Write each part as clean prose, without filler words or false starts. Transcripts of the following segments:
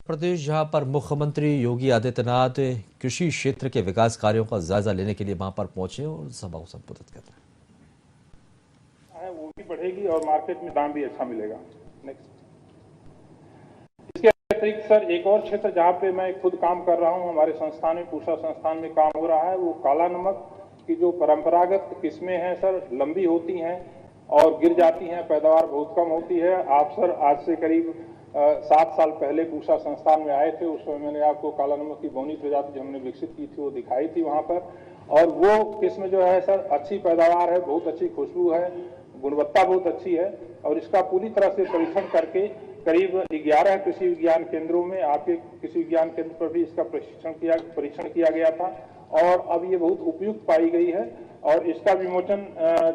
प्रदेश जहां पर मुख्यमंत्री योगी आदित्यनाथ कृषि क्षेत्र के विकास कार्यों का जायजा लेने के लिए वहां पर पहुंचे और सभा को संबोधित कर रहे हैं, वो भी बढ़ेगी और मार्केट में दाम भी अच्छा मिलेगा। नेक्स्ट। इसके अतिरिक्त सर एक और क्षेत्र जहां पे मैं खुद काम कर रहा हूं, हमारे संस्थान में, पूसा संस्थान में काम हो रहा है, वो काला नमक की जो परंपरागत किस्में हैं सर, लंबी होती हैं और गिर जाती हैं, पैदावार बहुत कम होती है। आप सर आज से करीब 7 साल पहले पूसा संस्थान में आए थे, उस समय मैंने आपको काला नमक की बोनी प्रजाति जो हमने विकसित की थी वो दिखाई थी वहां पर। और वो किस्म जो है सर अच्छी पैदावार है, बहुत अच्छी खुशबू है, गुणवत्ता बहुत अच्छी है और इसका पूरी तरह से परीक्षण करके करीब 11 कृषि विज्ञान केंद्रों में, आपके कृषि विज्ञान केंद्र पर भी इसका परीक्षण किया गया था और अब ये बहुत उपयुक्त पाई गई है और इसका विमोचन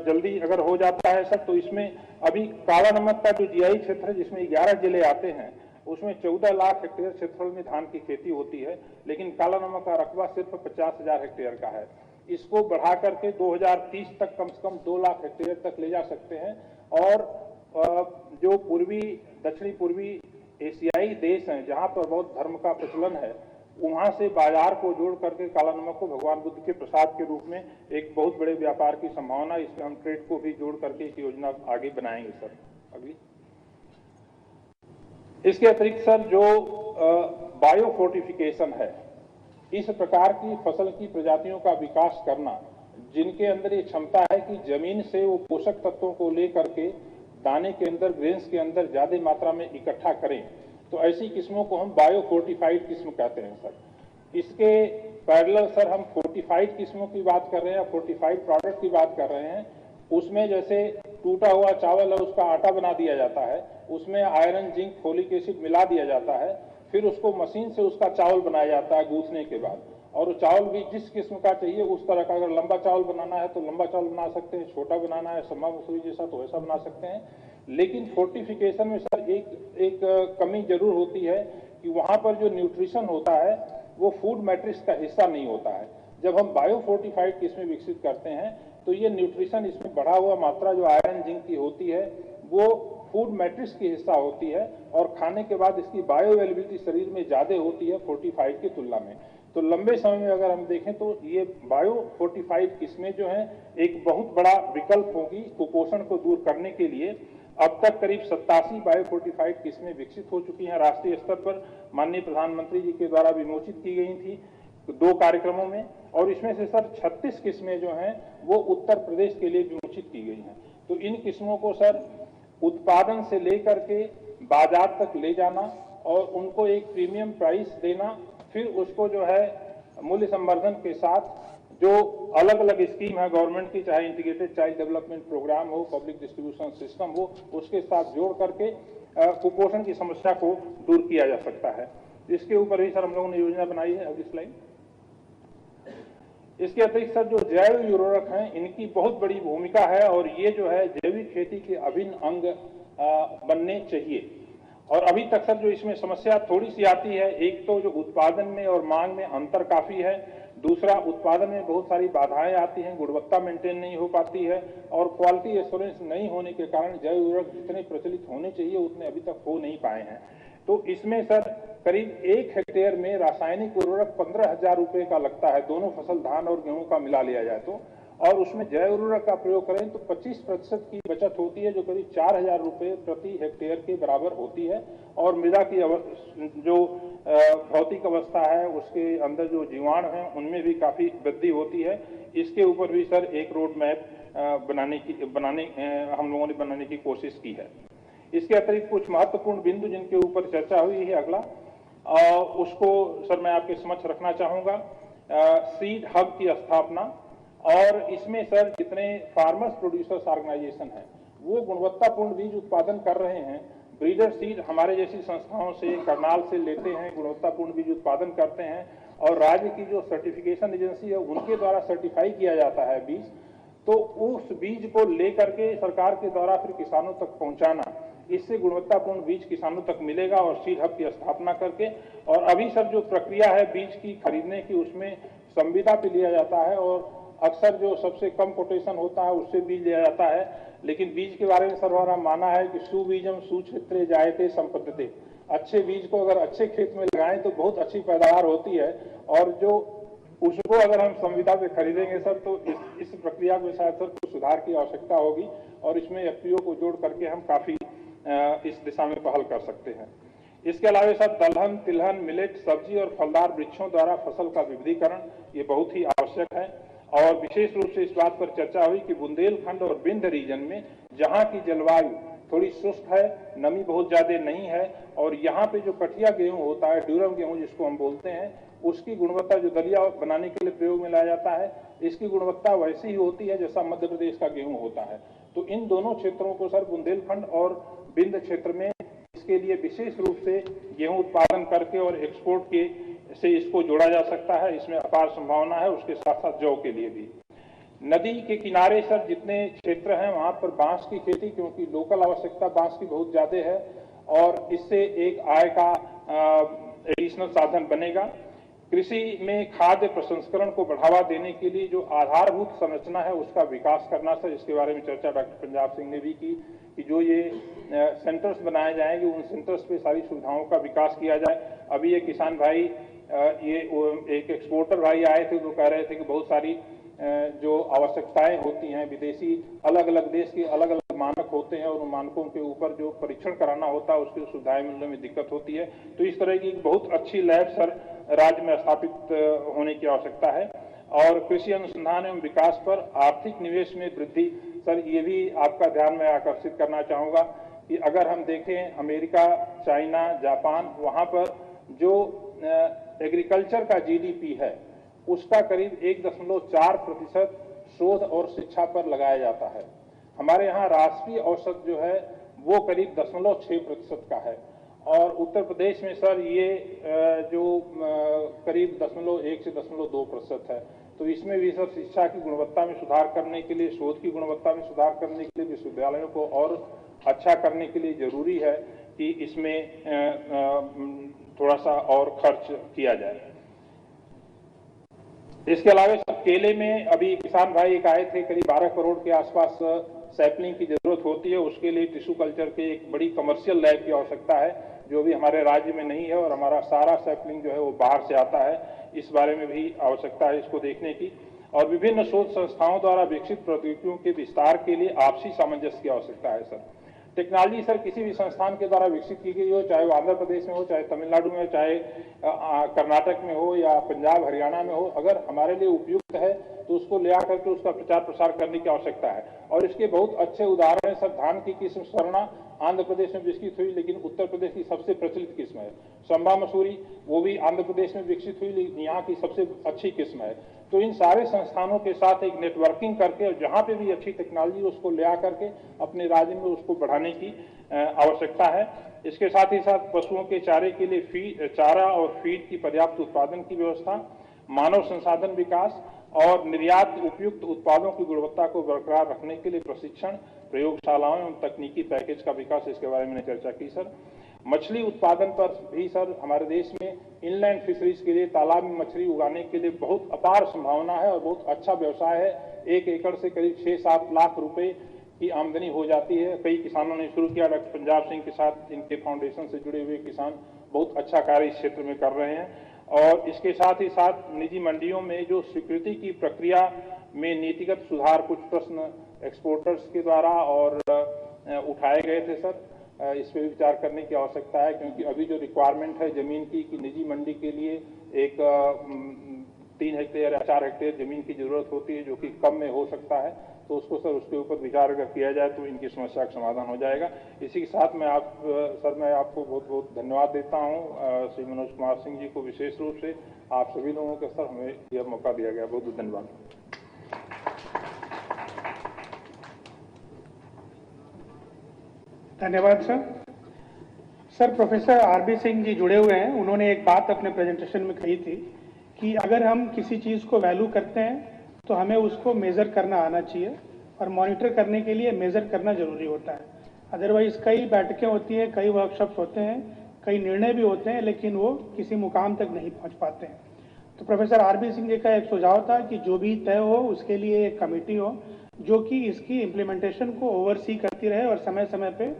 जल्दी अगर हो जाता है सर, तो इसमें अभी काला नमक का जो जीआई क्षेत्र है जिसमें 11 जिले आते हैं, उसमें 14 लाख हेक्टेयर क्षेत्रफल में धान की खेती होती है, लेकिन काला नमक का रकबा सिर्फ 50,000 हेक्टेयर का है। इसको बढ़ा करके 2030 तक कम से कम 2 लाख हेक्टेयर तक ले जा सकते हैं और जो दक्षिणी पूर्वी एशियाई देश हैं जहां पर बौद्ध धर्म का प्रचलन है, वहां से बाजार को जोड़ करके काला नमक को भगवान बुद्ध के प्रसाद के रूप में एक बहुत बड़े व्यापार की संभावना, इसमें हम ट्रेड को भी जोड़ करके एक योजना आगे बनाएंगे सर। अगली। इसके अतिरिक्त सर जो बायो फोर्टिफिकेशन है, इस प्रकार की फसल की प्रजातियों का विकास करना जिनके अंदर ये क्षमता है कि जमीन से वो पोषक तत्वों को लेकर के दाने के अंदर, ग्रेन्स के अंदर ज्यादा मात्रा में इकट्ठा करें, तो ऐसी किस्मों को हम बायो फोर्टिफाइड किस्म कहते हैं सर। इसके पैरेलल सर हम फोर्टिफाइड किस्मों की बात कर रहे हैं, फोर्टिफाइड प्रोडक्ट की बात कर रहे हैं। उसमें जैसे टूटा हुआ चावल है उसका आटा बना दिया जाता है, उसमें आयरन, जिंक, फोलिक एसिड मिला दिया जाता है, फिर उसको मशीन से उसका चावल बनाया जाता है गूंथने के बाद, और चावल भी जिस किस्म का चाहिए उस तरह का, अगर लंबा चावल बनाना है तो लंबा चावल बना सकते हैं, छोटा बनाना है सम्मा मसूरी जैसा तो वैसा बना सकते हैं। लेकिन फोर्टिफिकेशन में सर एक कमी जरूर होती है कि वहां पर जो न्यूट्रिशन होता है वो फूड मैट्रिक्स का हिस्सा नहीं होता है। जब हम बायो फोर्टिफाइड किस्में विकसित करते हैं तो ये न्यूट्रिशन, इसमें बढ़ा हुआ मात्रा जो आयरन, जिंक की होती है वो फूड मैट्रिक्स की हिस्सा होती है और खाने के बाद इसकी बायो अवेलेबिलिटी शरीर में ज्यादा होती है फोर्टिफाइड की तुलना में। तो लंबे समय में अगर हम देखें तो ये बायो फोर्टिफाइड किस्में जो हैं एक बहुत बड़ा विकल्प होगी कुपोषण को दूर करने के लिए। अब तक करीब 87 बायो फोर्टिफाइड किस्में विकसित हो चुकी हैं राष्ट्रीय स्तर पर, माननीय प्रधानमंत्री जी के द्वारा विमोचित की गई थी 2 कार्यक्रमों में, और इसमें से सर 36 किस्में जो हैं वो उत्तर प्रदेश के लिए विमोचित की गई हैं। तो इन किस्मों को सर उत्पादन से लेकर के बाजार तक ले जाना और उनको एक प्रीमियम प्राइस देना, फिर उसको जो है मूल्य संवर्धन के साथ जो अलग अलग स्कीम है गवर्नमेंट की, चाहे इंटीग्रेटेड चाइल्ड डेवलपमेंट प्रोग्राम हो, पब्लिक डिस्ट्रीब्यूशन सिस्टम हो, उसके साथ जोड़ करके कुपोषण की समस्या को दूर किया जा सकता है। इसके ऊपर ही सर हम लोगों ने योजना बनाई है। अगली स्लाइड। इसके अतिरिक्त सर जो जैव उर्वरक हैं इनकी बहुत बड़ी भूमिका है और ये जो है जैविक खेती के अभिन्न अंग बनने चाहिए। और अभी तक सर जो इसमें समस्या थोड़ी सी आती है, एक तो जो उत्पादन में और मांग में अंतर काफी है, दूसरा उत्पादन में बहुत सारी बाधाएं आती हैं, गुणवत्ता मेंटेन नहीं हो पाती है और क्वालिटी एश्योरेंस नहीं होने के कारण जैव उर्वरक जितने प्रचलित होने चाहिए उतने अभी तक हो नहीं पाए हैं। तो इसमें सर करीब 1 हेक्टेयर में रासायनिक उर्वरक 15,000 रुपए का लगता है, दोनों फसल धान और गेहूं का मिला लिया जाए तो, और उसमें जैव उर्वरक का प्रयोग करें तो 25% की बचत होती है जो करीब 4,000 रुपए प्रति हेक्टेयर के बराबर होती है। और मृदा की जो भौतिक अवस्था है उसके अंदर जो जीवाणु हैं उनमें भी काफी वृद्धि होती है। इसके ऊपर भी सर एक रोड मैप हम लोगों ने बनाने की कोशिश की है। इसके अतिरिक्त कुछ महत्वपूर्ण बिंदु जिनके ऊपर चर्चा हुई है, अगला उसको सर मैं आपके समक्ष रखना चाहूंगा। सीड हब की स्थापना, और इसमें सर जितने फार्मर्स प्रोड्यूसर्स ऑर्गेनाइजेशन हैं वो गुणवत्तापूर्ण बीज उत्पादन कर रहे हैं, ब्रीडर सीड हमारे जैसी संस्थाओं से, करनाल से लेते हैं, गुणवत्तापूर्ण बीज उत्पादन करते हैं और राज्य की जो सर्टिफिकेशन एजेंसी है उनके द्वारा सर्टिफाई किया जाता है बीज, तो उस बीज को लेकर के सरकार के द्वारा फिर किसानों तक पहुंचाना, इससे गुणवत्तापूर्ण बीज किसानों तक मिलेगा और सीड हब की स्थापना करके। और अभी सर जो प्रक्रिया है बीज की खरीदने की उसमें संविदा पे लिया जाता है और अक्सर जो सबसे कम कोटेशन होता है उससे बीज लिया जाता है, लेकिन बीज के बारे में सर हमारा मानना है कि सुबीजम सुक्षेत्रे जायते संपद्यते, अच्छे बीज को अगर अच्छे खेत में लगाएं तो बहुत अच्छी पैदावार होती है, और जो उसको अगर हम संविदा पे खरीदेंगे सर तो इस प्रक्रिया में शायद सर कुछ सुधार की आवश्यकता होगी, और इसमें एफपीओ को जोड़ करके हम काफी इस दिशा में पहल कर सकते हैं। इसके अलावा सर दलहन, तिलहन, मिलेट, सब्जी और फलदार वृक्षों द्वारा फसल का विविधीकरण ये बहुत ही आवश्यक है। और विशेष रूप से इस बात पर चर्चा हुई कि बुंदेलखंड और विंध्य रीजन में जहां की जलवायु थोड़ी शुष्क है, नमी बहुत ज्यादा नहीं है, और यहाँ पे जो कठिया गेहूं होता है, ड्यूरम गेहूं जिसको हम बोलते हैं, उसकी गुणवत्ता जो दलिया बनाने के लिए प्रयोग में लाया जाता है, इसकी गुणवत्ता वैसी ही होती है जैसा मध्य प्रदेश का गेहूं होता है। तो इन दोनों क्षेत्रों को सर बुंदेलखंड और विंध्य क्षेत्र में इसके लिए विशेष रूप से गेहूं उत्पादन करके और एक्सपोर्ट के से इसको जोड़ा जा सकता है। इसमें अपार संभावना है। उसके साथ साथ जौ के लिए भी नदी के किनारे सर जितने क्षेत्र हैं वहां पर बांस की खेती, क्योंकि लोकल आवश्यकता बांस की बहुत ज्यादा है और इससे एक आय का एडिशनल साधन बनेगा। कृषि में खाद्य प्रसंस्करण को बढ़ावा देने के लिए जो आधारभूत संरचना है उसका विकास करना सर, इसके बारे में चर्चा डॉक्टर पंजाब सिंह ने भी की कि जो ये सेंटर्स बनाए जाएंगे उन सेंटर्स पे सारी सुविधाओं का विकास किया जाए। अभी ये किसान भाई ये एक एक्सपोर्टर भाई आए थे तो कह रहे थे कि बहुत सारी जो आवश्यकताएं होती हैं विदेशी अलग अलग देश के अलग अलग मानक होते हैं और उन मानकों के ऊपर जो परीक्षण कराना होता है उसकी सुविधाएं मिलने में दिक्कत होती है। तो इस तरह की बहुत अच्छी लैब सर राज्य में स्थापित होने की आवश्यकता है। और कृषि अनुसंधान एवं विकास पर आर्थिक निवेश में वृद्धि सर, ये भी आपका ध्यान में आकर्षित करना चाहूंगा कि अगर हम देखें अमेरिका, चाइना, जापान, वहां पर जो एग्रीकल्चर का जीडीपी है उसका करीब 1.4% शोध और शिक्षा पर लगाया जाता है। हमारे यहाँ राष्ट्रीय औसत जो है वो करीब 0.6% का है, और उत्तर प्रदेश में सर ये जो करीब 0.1 से 0.2% है। तो इसमें भी सर शिक्षा की गुणवत्ता में सुधार करने के लिए, शोध की गुणवत्ता में सुधार करने के लिए, विश्वविद्यालयों को और अच्छा करने के लिए जरूरी है कि इसमें थोड़ा सा और खर्च किया जाए। इसके अलावा केले में अभी किसान भाई एक आए थे, करीब 12 करोड़ के आसपास सैपलिंग की जरूरत होती है। उसके लिए टिश्यू कल्चर के एक बड़ी कमर्शियल लैब की आवश्यकता है जो भी हमारे राज्य में नहीं है, और हमारा सारा सैपलिंग जो है वो बाहर से आता है। इस बारे में भी आवश्यकता है इसको देखने की। और विभिन्न शोध संस्थाओं द्वारा विकसित प्रौद्योगिकियों के विस्तार के लिए आपसी सामंजस्य की आवश्यकता है सर। टेक्नोलॉजी सर किसी भी संस्थान के द्वारा विकसित की गई हो, चाहे वो आंध्र प्रदेश में हो, चाहे तमिलनाडु में हो, चाहे कर्नाटक में हो या पंजाब हरियाणा में हो, अगर हमारे लिए उपयुक्त है तो उसको ले आकर के उसका प्रचार प्रसार करने की आवश्यकता है। और इसके बहुत अच्छे उदाहरण है सर। धान की किस्म स्वर्णा आंध्र प्रदेश में विकसित हुई, लेकिन उत्तर प्रदेश की सबसे प्रचलित किस्म है। संबा मसूरी वो भी आंध्र प्रदेश में विकसित हुई, लेकिन यहाँ की सबसे अच्छी किस्म है। तो इन सारे संस्थानों के साथ एक नेटवर्किंग करके और जहाँ पे भी अच्छी टेक्नोलॉजी उसको ले आकर के अपने राज्य में उसको बढ़ाने की आवश्यकता है। इसके साथ ही साथ पशुओं के चारे के लिए चारा और फीड की पर्याप्त उत्पादन की व्यवस्था, मानव संसाधन विकास और निर्यात उपयुक्त उत्पादों की गुणवत्ता को बरकरार रखने के लिए प्रशिक्षण, प्रयोगशालाओं एवं तकनीकी पैकेज का विकास, इसके बारे में चर्चा की सर। मछली उत्पादन पर भी सर हमारे देश में इनलैंड फिशरीज के लिए, तालाब में मछली उगाने के लिए बहुत अपार संभावना है और बहुत अच्छा व्यवसाय है। 1 एकड़ से करीब 6-7 लाख रुपए की आमदनी हो जाती है। कई किसानों ने शुरू किया, डॉक्टर पंजाब सिंह के साथ इनके फाउंडेशन से जुड़े हुए किसान बहुत अच्छा कार्य इस क्षेत्र में कर रहे हैं। और इसके साथ ही साथ निजी मंडियों में जो स्वीकृति की प्रक्रिया में नीतिगत सुधार, कुछ प्रश्न एक्सपोर्टर्स के द्वारा और उठाए गए थे सर, इस पर विचार करने की आवश्यकता है। क्योंकि अभी जो रिक्वायरमेंट है जमीन की कि निजी मंडी के लिए एक 3 हेक्टेयर या 4 हेक्टेयर जमीन की जरूरत होती है जो कि कम में हो सकता है, तो उसको सर उसके ऊपर विचार अगर किया जाए तो इनकी समस्या का समाधान हो जाएगा। इसी के साथ मैं आपको बहुत बहुत धन्यवाद देता हूँ, श्री मनोज कुमार सिंह जी को विशेष रूप से, आप सभी लोगों के सर हमें यह मौका दिया गया, बहुत बहुत धन्यवाद। धन्यवाद sir. Professor RB Singh ji जुड़े हुए हैं। उन्होंने एक बात अपने प्रेजेंटेशन में कही थी कि अगर हम किसी चीज़ को वैल्यू करते हैं तो हमें उसको मेज़र करना आना चाहिए, और मॉनिटर करने के लिए मेज़र करना जरूरी होता है। अदरवाइज कई बैठकें होती हैं, कई वर्कशॉप्स होते हैं, कई निर्णय भी होते हैं, लेकिन वो किसी मुकाम तक नहीं पहुँच पाते हैं। तो प्रोफेसर आरबी सिंह जी का एक सुझाव था कि जो भी तय हो उसके लिए एक कमेटी हो जो कि इसकी इम्प्लीमेंटेशन को ओवरसी करती रहे और समय समय पे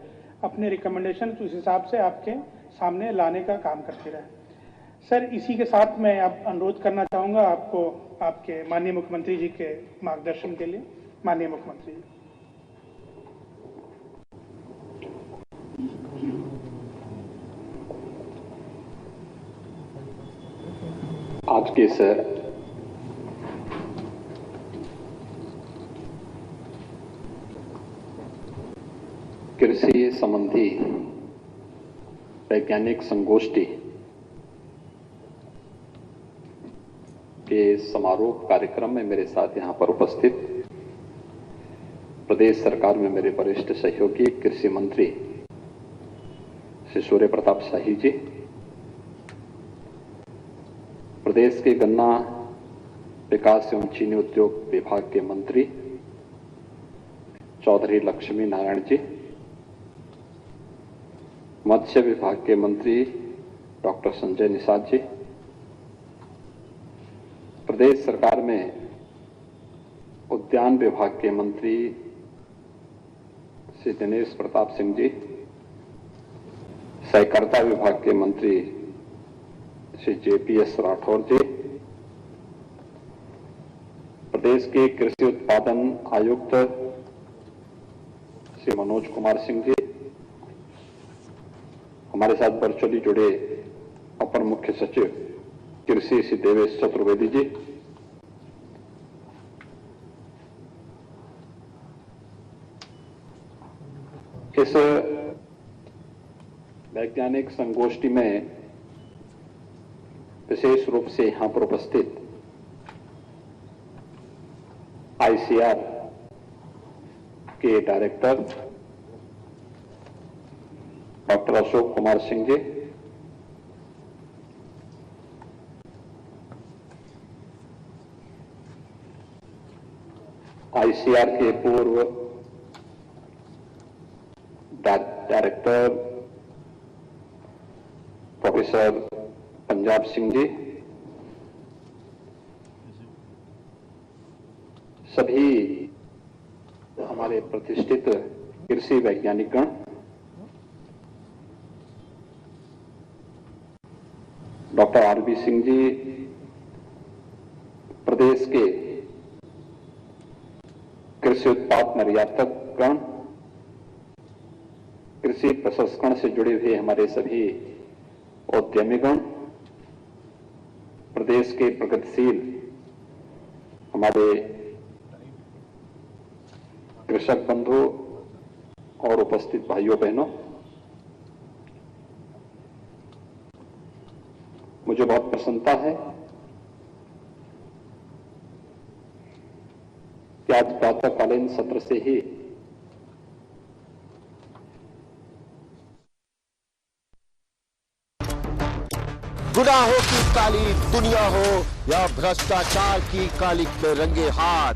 अपने रिकमेंडेशन उस हिसाब से आपके सामने लाने का काम करती रहे। सर, इसी के साथ मैं अब अनुरोध करना चाहूँगा आपको, आपके माननीय मुख्यमंत्री जी के मार्गदर्शन के लिए। माननीय मुख्यमंत्री जी। आज के इस कृषि संबंधी वैज्ञानिक संगोष्ठी के समारोह कार्यक्रम में मेरे साथ यहां पर उपस्थित प्रदेश सरकार में मेरे वरिष्ठ सहयोगी कृषि मंत्री श्री सूर्य प्रताप शाही जी, प्रदेश के गन्ना विकास एवं चीनी उद्योग विभाग के मंत्री चौधरी लक्ष्मी नारायण जी, मत्स्य विभाग के मंत्री डॉक्टर संजय निषाद जी, प्रदेश सरकार में उद्यान विभाग के मंत्री श्री दिनेश प्रताप सिंह जी, सहकारिता विभाग के मंत्री श्री JPS राठौर जी, प्रदेश के कृषि उत्पादन आयुक्त श्री मनोज कुमार सिंह जी, हमारे साथ वर्चुअली जुड़े अपर मुख्य सचिव कृषि श्री देवेश चतुर्वेदी जी, इस वैज्ञानिक संगोष्ठी में विशेष रूप से यहां पर उपस्थित ICAR के director doctor Ashok Kumar Singh ji, ICAR के पूर्व डायरेक्टर प्रोफेसर पंजाब सिंह जी, सभी हमारे प्रतिष्ठित कृषि वैज्ञानिकगण, डॉक्टर RB सिंह जी, प्रदेश के कृषि उत्पाद निर्यातकगण, कृषि प्रसंस्करण से जुड़े हुए हमारे सभी उद्यमीगण, प्रदेश के प्रगतिशील हमारे कृषक बंधु और उपस्थित भाइयों बहनों, मुझे बहुत प्रसन्नता है कि आज प्रातःकालीन सत्र से ही गुनाहों की काली दुनिया हो या भ्रष्टाचार की कालिक में रंगे हाथ,